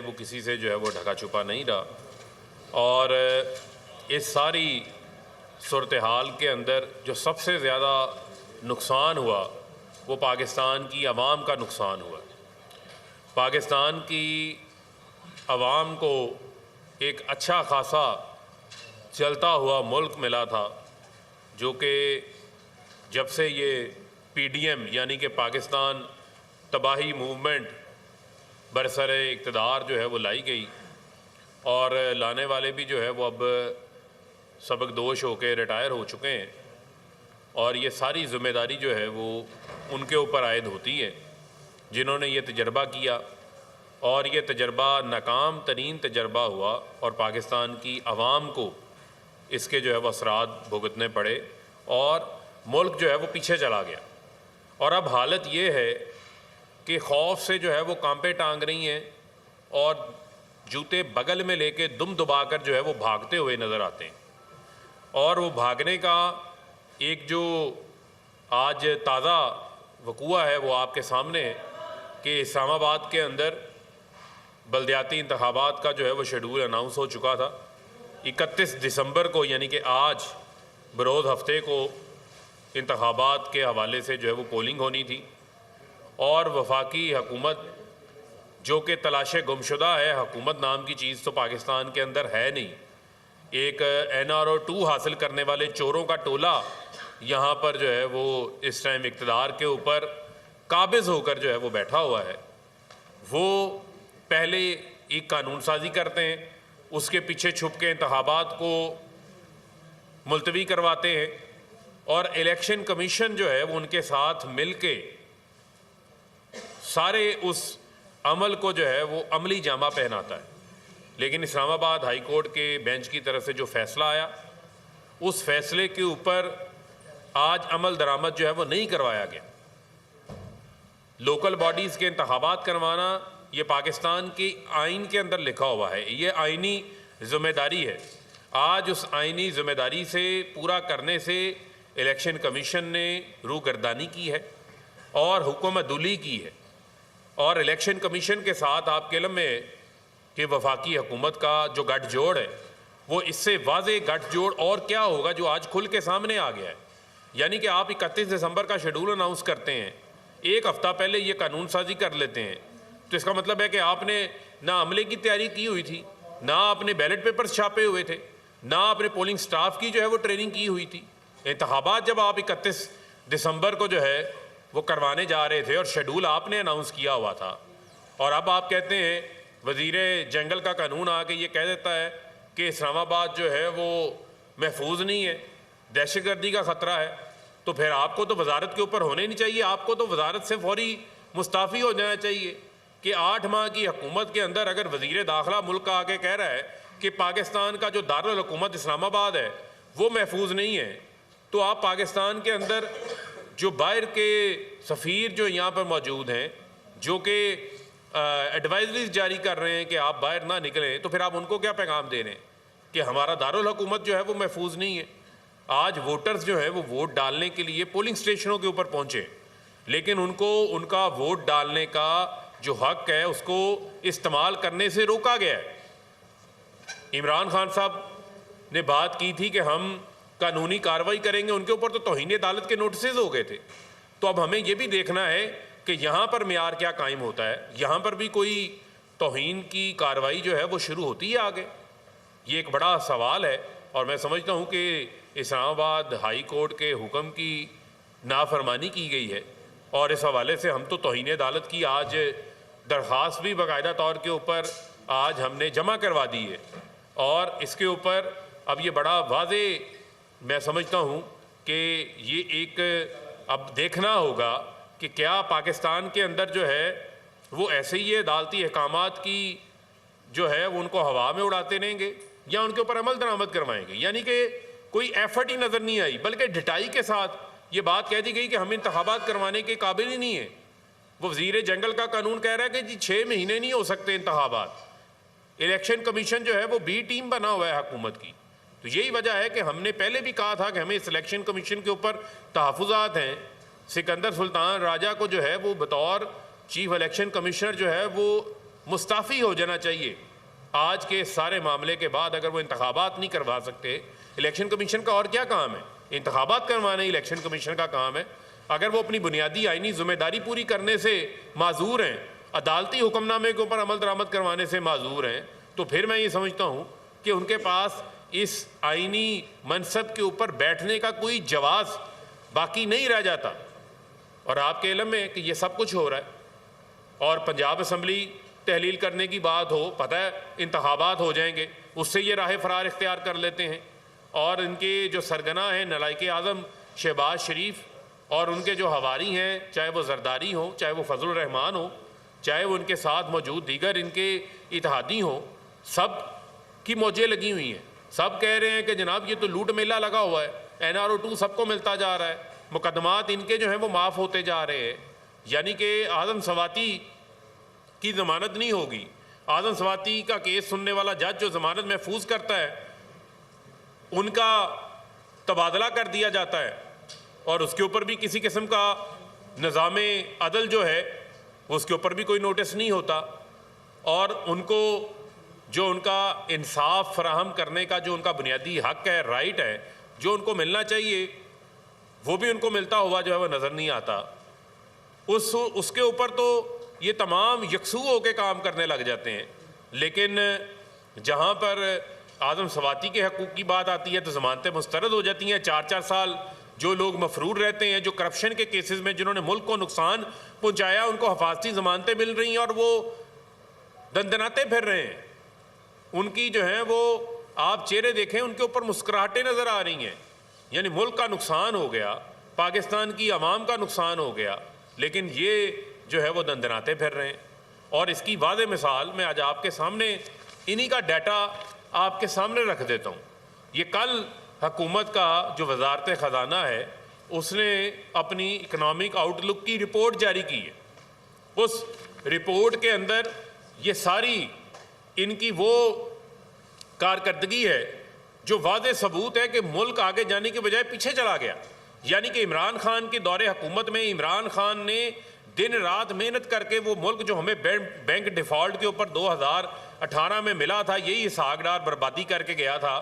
वो किसी से जो है वो ढका छुपा नहीं रहा। और इस सारी सूरत हाल के अंदर जो सबसे ज़्यादा नुकसान हुआ वो पाकिस्तान की आवाम का नुकसान हुआ। पाकिस्तान की आवाम को एक अच्छा खासा चलता हुआ मुल्क मिला था, जो कि जब से ये PDM यानी कि पाकिस्तान तबाही मूवमेंट बरसरे इक़्तिदार जो है वो लाई गई, और लाने वाले भी जो है वो अब सबकदोश होकर रिटायर हो चुके हैं, और ये सारी ज़िम्मेदारी जो है वो उनके ऊपर आयद होती है जिन्होंने ये तजर्बा किया, और ये तजर्बा नाकाम तरीन तजर्बा हुआ और पाकिस्तान की आवाम को इसके जो है वो असरात भुगतने पड़े और मुल्क जो है वो पीछे चला गया। और अब हालत ये है कि खौफ से जो है वो कांपे टांग रही हैं और जूते बगल में लेके दुम दबाकर जो है वो भागते हुए नज़र आते हैं। और वो भागने का एक जो आज ताज़ा वक़ूआ है वो आपके सामने है कि इस्लामाबाद के अंदर बल्दियाती इंतखाबात का जो है वो शेड्यूल अनाउंस हो चुका था। 31 दिसंबर को यानी कि आज बरोज़ हफ्ते को इंतखाबात के हवाले से जो है वो पोलिंग होनी थी, और वफाकी हुकूमत जो कि तलाश गुमशुदा है, हुकूमत नाम की चीज़ तो पाकिस्तान के अंदर है नहीं, एक NRO 2 हासिल करने वाले चोरों का टोला यहाँ पर जो है वो इस टाइम इक़्तिदार के ऊपर काबिज़ होकर जो है वो बैठा हुआ है। वो पहले एक कानून साजी करते हैं, उसके पीछे छुप के इंतखाबात को मुलतवी करवाते हैं, और इलेक्शन कमीशन जो है वो उनके साथ मिल के सारे उस अमल को जो है वो अमली जामा पहनाता है। लेकिन इस्लामाबाद हाई कोर्ट के बेंच की तरफ से जो फ़ैसला आया, उस फैसले के ऊपर आज अमल दरामद जो है वो नहीं करवाया गया। लोकल बॉडीज़ के इंतखाबात करवाना ये पाकिस्तान के आइन के अंदर लिखा हुआ है, ये आइनी ज़िम्मेदारी है। आज उस आइनी ज़िम्मेदारी से पूरा करने से इलेक्शन कमीशन ने रूगर्दानी की है और हुक्म अदुली की है, और इलेक्शन कमीशन के साथ आपके इल्म में कि वफाकी हुकूमत का जो गठजोड़ है वो इससे वाज़े गठजोड़ और क्या होगा जो आज खुल के सामने आ गया है। यानी कि आप 31 दिसंबर का शेड्यूल अनाउंस करते हैं, एक हफ़्ता पहले ये कानून साजी कर लेते हैं, तो इसका मतलब है कि आपने ना अमले की तैयारी की हुई थी, ना आपने बैलेट पेपर्स छापे हुए थे, ना आपने पोलिंग स्टाफ की जो है वो ट्रेनिंग की हुई थी। इंतखाबात जब आप 31 दिसंबर को जो है वो करवाने जा रहे थे और शेड्यूल आपने अनाउंस किया हुआ था, और अब आप कहते हैं वज़ीर जंगल का कानून आके ये कह देता है कि इस्लामाबाद जो है वो महफूज नहीं है, दहशतगर्दी का ख़तरा है, तो फिर आपको तो वजारत के ऊपर होने नहीं चाहिए, आपको तो वजारत से फौरी मुस्ताफ़ी हो जाना चाहिए कि 8 माह की हुकूमत के अंदर अगर वज़ीर दाखिला मुल्क का आके कह रहा है कि पाकिस्तान का जो दारुल हुकूमत इस्लामाबाद है वो महफूज नहीं है, तो आप पाकिस्तान के अंदर जो बाहर के सफ़ीर जो यहाँ पर मौजूद हैं जो कि एडवाइजरीज जारी कर रहे हैं कि आप बाहर ना निकलें, तो फिर आप उनको क्या पैगाम दे रहे हैं कि हमारा दारुल हुकूमत जो है वो महफूज नहीं है। आज वोटर्स जो है वो वोट डालने के लिए पोलिंग स्टेशनों के ऊपर पहुँचे, लेकिन उनको उनका वोट डालने का जो हक है उसको इस्तेमाल करने से रोका गया है। इमरान खान साहब ने बात की थी कि हम कानूनी कार्रवाई करेंगे, उनके ऊपर तो तौहीन अदालत के नोटिस हो गए थे। तो अब हमें ये भी देखना है कि यहाँ पर मेयार क्या कायम होता है, यहाँ पर भी कोई तौहीन की कार्रवाई जो है वो शुरू होती है आगे। ये एक बड़ा सवाल है, और मैं समझता हूँ कि इस्लामाबाद हाई कोर्ट के हुक्म की नाफरमानी की गई है, और इस हवाले से हम तो तौहीन अदालत की आज दरख्वास्त भी बाकायदा तौर के ऊपर आज हमने जमा करवा दी है, और इसके ऊपर अब ये बड़ा वाज़े मैं समझता हूँ कि ये एक अब देखना होगा कि क्या पाकिस्तान के अंदर जो है वो ऐसे ही अदालती अहकामात की जो है वो उनको हवा में उड़ाते रहेंगे या उनके ऊपर अमल दरामद करवाएंगे। यानी कि कोई एफर्ट ही नज़र नहीं आई, बल्कि ढिठाई के साथ ये बात कह दी गई कि हम इंतखाबात करवाने के काबिल ही नहीं है। वो वज़ीर जंगल का कानून कह रहा है कि जी 6 महीने नहीं हो सकते इंतखाबात, इलेक्शन कमीशन जो है वो बी टीम बना हुआ है हुकूमत की। तो यही वजह है कि हमने पहले भी कहा था कि हमें सिलेक्शन कमीशन के ऊपर तहफ़्फ़ुज़ात हैं। सिकंदर सुल्तान राजा को जो है वो बतौर चीफ इलेक्शन कमिश्नर जो है वो मुस्ताफ़ी हो जाना चाहिए। आज के सारे मामले के बाद अगर वो इंतखाबात नहीं करवा सकते, इलेक्शन कमीशन का और क्या काम है? इंतखाबात करवाना इलेक्शन कमीशन का काम है। अगर वो अपनी बुनियादी आइनी जिम्मेदारी पूरी करने से माजूर हैं, अदालती हुक्मनामे के ऊपर अमल दरामद करवाने से माजूर हैं, तो फिर मैं ये समझता हूँ कि उनके पास इस आइनी मनसब के ऊपर बैठने का कोई जवाज़ बाकी नहीं रह जाता। और आपके इल्म में कि ये सब कुछ हो रहा है और पंजाब असम्बली तहलील करने की बात हो, पता है इंतखाबात हो जाएंगे, उससे ये राह फरार इख्तियार कर लेते हैं। और इनके जो सरगना हैं नलायक आज़म शहबाज शरीफ और उनके जो हवारी हैं, चाहे वो जरदारी हो, चाहे वो फजलुर रहमान हो, चाहे वो उनके साथ मौजूद दीगर इनके इत्तेहादी हों, सब की मौजें लगी हुई हैं। सब कह रहे हैं कि जनाब ये तो लूट मेला लगा हुआ है, NRO 2 सबको मिलता जा रहा है, मुकदमात इनके जो हैं वो माफ़ होते जा रहे हैं। यानी कि आज़म सवाती की ज़मानत नहीं होगी। आज़म सवाती का केस सुनने वाला जज जो ज़मानत महफूज करता है, उनका तबादला कर दिया जाता है और उसके ऊपर भी किसी किस्म का निज़ाम अदल जो है उसके ऊपर भी कोई नोटिस नहीं होता। और उनको जो उनका इंसाफ फराहम करने का जो उनका बुनियादी हक़ है, राइट है, जो उनको मिलना चाहिए, वो भी उनको मिलता हुआ जो है वो नज़र नहीं आता। उसके ऊपर तो ये तमाम यकसू होकर काम करने लग जाते हैं। लेकिन जहाँ पर आज़म सवाती के हकूक़ की बात आती है तो ज़मानतें मुस्तरद हो जाती हैं। 4-4 साल जो लोग मफरूर रहते हैं, जो करप्शन के केसेस में जिन्होंने मुल्क को नुकसान पहुँचाया, उनको हिफाजती ज़मानतें मिल रही हैं और वो दंदनाते फिर रहे हैं। उनकी जो है वो आप चेहरे देखें, उनके ऊपर मुस्कुराहटें नज़र आ रही हैं। यानी मुल्क का नुकसान हो गया, पाकिस्तान की आवाम का नुकसान हो गया, लेकिन ये जो है वो दंदनाते फिर रहे हैं। और इसकी वाज़ेह मिसाल मैं आज आपके सामने इन्हीं का डाटा आपके सामने रख देता हूँ। ये कल हुकूमत का जो वजारत ख़जाना है उसने अपनी इकनॉमिक आउटलुक की रिपोर्ट जारी की है। उस रिपोर्ट के अंदर ये सारी इनकी वो कारकर्दगी है जो वाज़ेह सबूत है कि मुल्क आगे जाने के बजाय पीछे चला गया। यानी कि इमरान खान के दौरे हुकूमत में इमरान खान ने दिन रात मेहनत करके वो मुल्क जो हमें बैंक डिफ़ॉल्ट के ऊपर 2018 में मिला था, यही इसहाकडार बर्बादी करके गया था,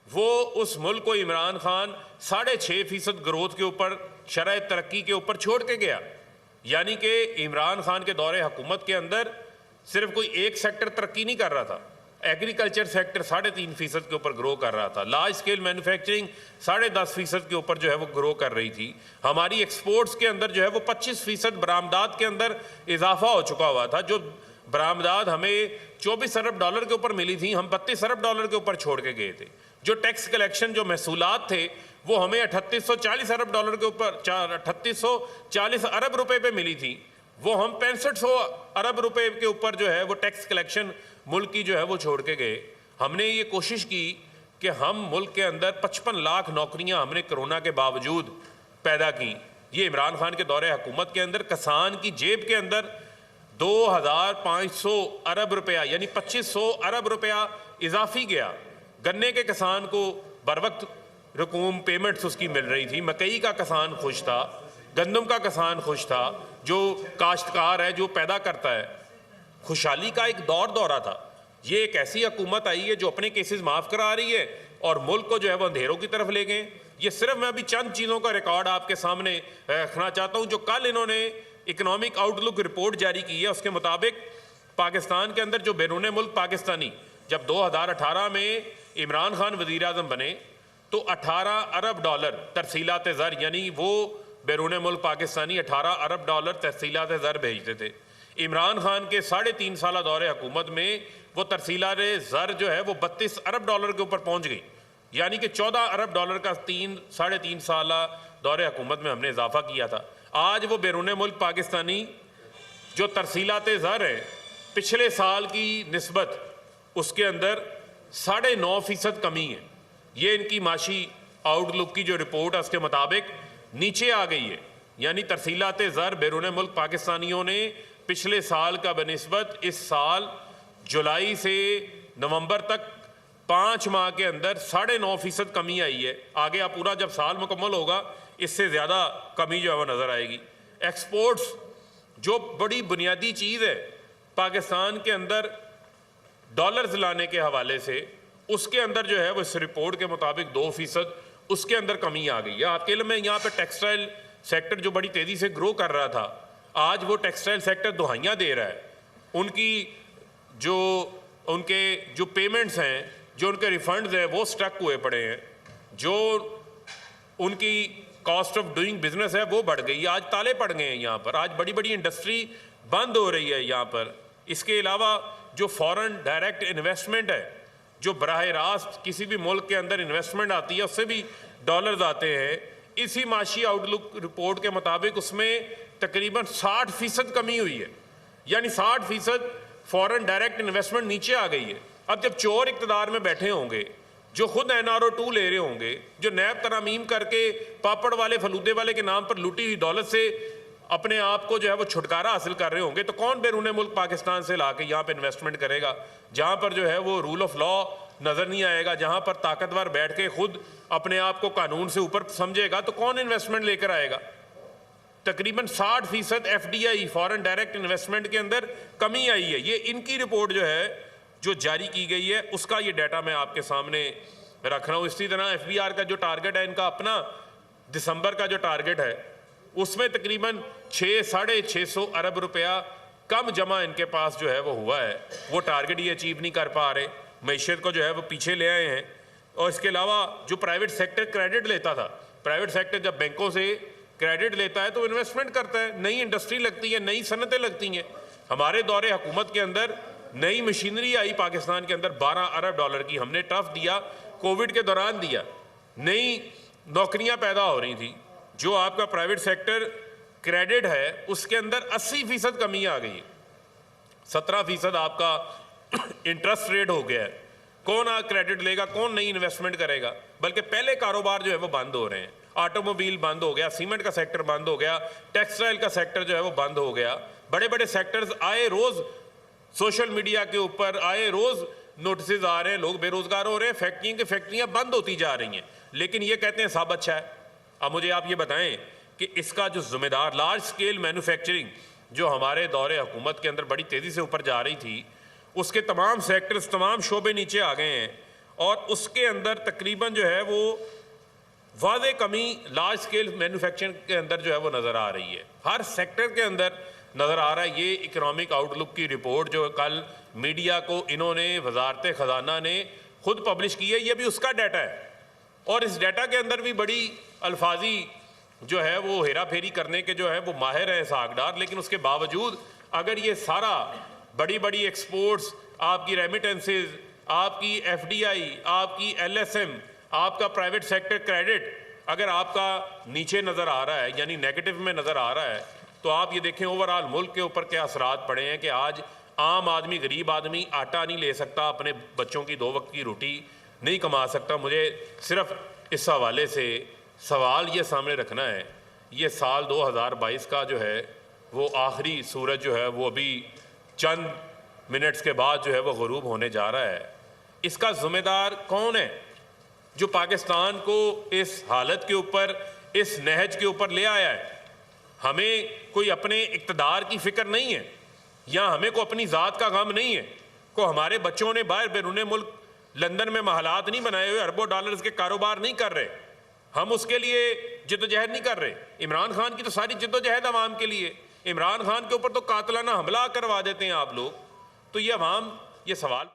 वो उस मुल्क को इमरान खान 6.5% ग्रोथ के ऊपर, शरह तरक्की के ऊपर छोड़ के गया। यानी कि इमरान खान के दौरे हुकूमत के अंदर सिर्फ कोई एक सेक्टर तरक्की नहीं कर रहा था, एग्रीकल्चर सेक्टर 3.5% के ऊपर ग्रो कर रहा था, लार्ज स्केल मैन्युफैक्चरिंग 10.5% के ऊपर जो है वो ग्रो कर रही थी, हमारी एक्सपोर्ट्स के अंदर जो है वो 25% बरामदात के अंदर इजाफा हो चुका हुआ था। जो बरामदात हमें 24 अरब डॉलर के ऊपर मिली थी, हम 32 अरब डॉलर के ऊपर छोड़ के गए थे। जो टैक्स कलेक्शन, जो महसूलात थे, वो हमें 3840 अरब डॉलर के ऊपर 3840 अरब रुपए पे मिली थी, वो हम 6500 अरब रुपए के ऊपर जो है वो टैक्स कलेक्शन मुल्क की जो है वो छोड़ के गए। हमने ये कोशिश की कि हम मुल्क के अंदर 55 लाख नौकरियां हमने कोरोना के बावजूद पैदा की। ये इमरान खान के दौरे हुकूमत के अंदर किसान की जेब के अंदर 2500 अरब रुपया यानी 2500 अरब रुपया इजाफी गया। गन्ने के किसान को बर वक्त रकूम पेमेंट्स उसकी मिल रही थी, मकई का किसान खुश था, गंदम का किसान खुश था, जो काश्तकार है, जो पैदा करता है, खुशहाली का एक दौरा था। ये एक ऐसी हुकूमत आई है जो अपने केसेस माफ़ करा रही है और मुल्क को जो है वो अंधेरों की तरफ ले गए। ये सिर्फ मैं अभी चंद चीज़ों का रिकॉर्ड आपके सामने रखना चाहता हूँ। जो कल इन्होंने इकनॉमिक आउटलुक रिपोर्ट जारी की है, उसके मुताबिक पाकिस्तान के अंदर जो बैरून मुल्क पाकिस्तानी जब 2018 में इमरान खान वज़ीर आज़म बने तो 18 अरब डॉलर तरसीलात ज़र, यानी वो बैरून मुल्क पाकिस्तानी 18 अरब डॉलर तरसीलात ज़र भेजते थे। इमरान खान के 3.5 साल दौरे हुकूमत में वो तरसीलात ज़र जो है वो 32 अरब डॉलर के ऊपर पहुँच गई। यानी कि 14 अरब डॉलर का 3-3.5 साल दौरे हुकूमत में हमने इजाफा किया था। आज वो बैरून मुल्क पाकिस्तानी जो तरसीलात ज़र है पिछले साल की निस्बत उसके अंदर 9.5% कमी है। ये इनकी माशी आउटलुक की जो रिपोर्ट है उसके मुताबिक नीचे आ गई है। यानी तरसीलात ज़र बैरून मुल्क पाकिस्तानियों ने पिछले साल का बनिस्बत इस साल जुलाई से नवंबर तक 5 माह के अंदर 9.5% कमी आई है। आगे आप पूरा जब साल मुकम्मल होगा इससे ज़्यादा कमी जो है वो नज़र आएगी। एक्सपोर्ट्स जो बड़ी बुनियादी चीज़ है पाकिस्तान के अंदर डॉलर्स लाने के हवाले से, उसके अंदर जो है वो इस रिपोर्ट के मुताबिक 2% उसके अंदर कमी आ गई है। आपके इल्म में यहाँ पे टेक्सटाइल सेक्टर जो बड़ी तेज़ी से ग्रो कर रहा था, आज वो टेक्सटाइल सेक्टर दुहाइयाँ दे रहा है। उनके जो पेमेंट्स हैं, जो उनके रिफंड्स हैं, वो स्टक हुए पड़े हैं। जो उनकी कॉस्ट ऑफ डूइंग बिजनेस है वो बढ़ गई, आज ताले पड़ गए हैं यहाँ पर। आज बड़ी बड़ी इंडस्ट्री बंद हो रही है यहाँ पर। इसके अलावा जो फॉरेन डायरेक्ट इन्वेस्टमेंट है, जो बराह रास्त किसी भी मुल्क के अंदर इन्वेस्टमेंट आती है, उससे भी डॉलर्स आते हैं। इसी माशी आउटलुक रिपोर्ट के मुताबिक उसमें तकरीबन 60% कमी हुई है, यानी 60% फॉरेन डायरेक्ट इन्वेस्टमेंट नीचे आ गई है। अब जब चोर इक़्तिदार में बैठे होंगे, जो खुद NRO2 ले रहे होंगे, जो नैब तरामीम करके पापड़ वाले फलूदे वाले के नाम पर लूटी हुई दौलत से अपने आप को जो है वो छुटकारा हासिल कर रहे होंगे, तो कौन बैरून मुल्क पाकिस्तान से ला के यहाँ पर इन्वेस्टमेंट करेगा, जहाँ पर जो है वो रूल ऑफ लॉ नज़र नहीं आएगा, जहाँ पर ताकतवर बैठ के खुद अपने आप को कानून से ऊपर समझेगा, तो कौन इन्वेस्टमेंट लेकर आएगा। तकरीबन 60% FDI फॉरेन डायरेक्ट इन्वेस्टमेंट के अंदर कमी आई है। ये इनकी रिपोर्ट जो है जो जारी की गई है, उसका ये डाटा मैं आपके सामने रख रहा हूँ। इसी तरह FBR का जो टारगेट है, इनका अपना दिसंबर का जो टारगेट है, उसमें तकरीबन 600-650 अरब रुपया कम जमा इनके पास जो है वो हुआ है। वो टारगेट ये अचीव नहीं कर पा रहे, मैशियत को जो है वो पीछे ले आए हैं। और इसके अलावा जो प्राइवेट सेक्टर क्रेडिट लेता था, प्राइवेट सेक्टर जब बैंकों से क्रेडिट लेता है तो इन्वेस्टमेंट करता है, नई इंडस्ट्री लगती है, नई सनतें लगती हैं। हमारे दौरे हुकूमत के अंदर नई मशीनरी आई पाकिस्तान के अंदर, 12 अरब डॉलर की हमने टर्फ दिया, कोविड के दौरान दिया। नई नौकरियां पैदा हो रही थी। जो आपका प्राइवेट सेक्टर क्रेडिट है उसके अंदर 80% कमी आ गई, 17% आपका इंटरेस्ट रेट हो गया है। कौन क्रेडिट लेगा, कौन नई इन्वेस्टमेंट करेगा, बल्कि पहले कारोबार जो है वो बंद हो रहे हैं। ऑटोमोबाइल बंद हो गया, सीमेंट का सेक्टर बंद हो गया, टेक्सटाइल का सेक्टर जो है वो बंद हो गया। बड़े बड़े सेक्टर्स आए रोज सोशल मीडिया के ऊपर आए रोज नोटिस आ रहे हैं, लोग बेरोजगार हो रहे हैं, फैक्ट्रियां बंद होती जा रही हैं, लेकिन ये कहते हैं सब अच्छा है। अब मुझे आप ये बताएं कि इसका जो जिम्मेदार लार्ज स्केल मैन्युफैक्चरिंग जो हमारे दौरे हुकूमत के अंदर बड़ी तेज़ी से ऊपर जा रही थी, उसके तमाम सेक्टर्स, तमाम शोबे नीचे आ गए हैं। और उसके अंदर तकरीबन जो है वो वाज़े कमी लार्ज स्केल मैन्युफैक्चरिंग के अंदर जो है वो नज़र आ रही है, हर सेक्टर के अंदर नज़र आ रहा है। ये इकनॉमिक आउटलुक की रिपोर्ट जो कल मीडिया को इन्होंने वजारत ख़जाना ने खुद पब्लिश की है, ये भी उसका डाटा है। और इस डाटा के अंदर भी बड़ी अल्फाजी जो है वो हेरा फेरी करने के जो है वो माहिर है सागदार, लेकिन उसके बावजूद अगर ये सारा बड़ी बड़ी एक्सपोर्ट्स, आपकी रेमिटेंसेज, आपकी FDI, आपकी LSM, आपका प्राइवेट सेक्टर क्रेडिट अगर आपका नीचे नज़र आ रहा है, यानी नेगेटिव में नज़र आ रहा है, तो आप ये देखें ओवरऑल मुल्क के ऊपर क्या असरात पड़े हैं कि आज आम आदमी, गरीब आदमी आटा नहीं ले सकता, अपने बच्चों की 2 वक्त की रोटी नहीं कमा सकता। मुझे सिर्फ इस हवाले से सवाल ये सामने रखना है, ये साल 2022 का जो है वो आखिरी सूरज जो है वो अभी चंद मिनट्स के बाद जो है वो गुरूब होने जा रहा है। इसका ज़िम्मेदार कौन है जो पाकिस्तान को इस हालत के ऊपर, इस नहज के ऊपर ले आया है? हमें कोई अपने इक़्तिदार की फ़िक्र नहीं है, या हमें को अपनी ज़ात का गम नहीं है, को हमारे बच्चों ने बाहर बैरून मुल्क लंदन में महलात नहीं बनाए हुए, अरबों डॉलर्स के कारोबार नहीं कर रहे, हम उसके लिए जिद्दोजहद नहीं कर रहे। इमरान खान की तो सारी जिद्दोजहद अवाम के लिए, इमरान खान के ऊपर तो कातलाना हमला करवा देते हैं आप लोग। तो ये अवाम ये सवाल